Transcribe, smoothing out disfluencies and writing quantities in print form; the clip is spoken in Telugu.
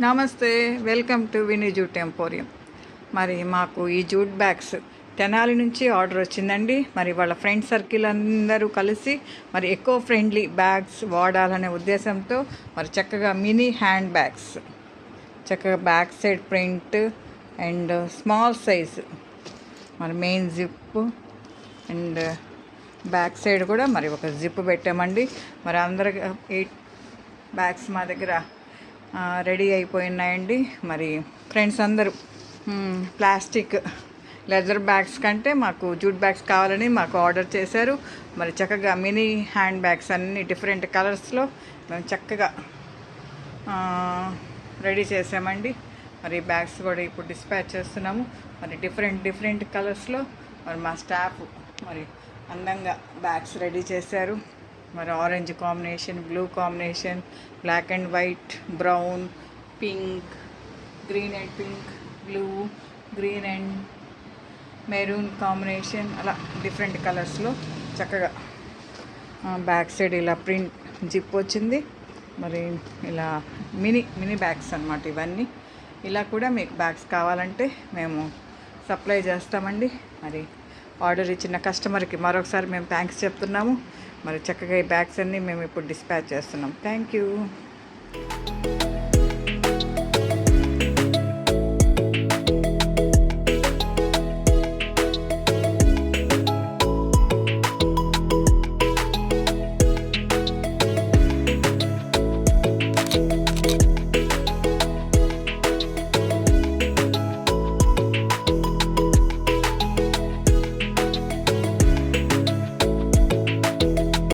నమస్తే, వెల్కమ్ టు వినీ జూట్ ఎంపోరియం. మరి మాకు ఈ జూట్ బ్యాగ్స్ తెనాలి నుంచి ఆర్డర్ వచ్చిందండి. మరి వాళ్ళ ఫ్రెండ్ సర్కిల్ అందరూ కలిసి మరి ఎకో ఫ్రెండ్లీ బ్యాగ్స్ వాడాలనే ఉద్దేశంతో మరి చక్కగా మినీ హ్యాండ్ బ్యాగ్స్, చక్కగా back side print and small size, మరి main zip and back side కూడా మరి ఒక జిప్ పెట్టామండి. మరి అందరికి 8 బ్యాగ్స్ మా దగ్గర రెడీ అయిపోయినాయండి. మరి ఫ్రెండ్స్ అందరూ ప్లాస్టిక్ లెదర్ బ్యాగ్స్ కంటే మాకు జూట్ బ్యాగ్స్ కావాలని మాకు ఆర్డర్ చేశారు. మరి చక్కగా మినీ హ్యాండ్ బ్యాగ్స్ అన్నీ డిఫరెంట్ కలర్స్లో మేము చక్కగా రెడీ చేసామండి. మరి బ్యాగ్స్ కూడా ఇప్పుడు డిస్పాచ్ చేస్తున్నాము. మరి డిఫరెంట్ కలర్స్లో మరి మా స్టాఫ్ మరి అందంగా బ్యాగ్స్ రెడీ చేశారు. మరి orange combination, blue combination, black and white, brown, pink, green and pink, blue, green and maroon combination, అలా డిఫరెంట్ కలర్స్లో చక్కగా బ్యాక్ సైడ్ ఇలా ప్రింట్ జిప్ వచ్చింది. మరి ఇలా మినీ బ్యాగ్స్ అన్నమాట ఇవన్నీ. ఇలా కూడా మీకు బ్యాగ్స్ కావాలంటే మేము సప్లై చేస్తామండి. మరి ఆర్డర్ ఇచ్చిన కస్టమర్కి మరొకసారి మేము థ్యాంక్స్ చెప్తున్నాము. మరి చక్కగా ఈ బ్యాగ్స్ అన్నీ మేము ఇప్పుడు డిస్పాచ్ చేస్తున్నాం. Thank you.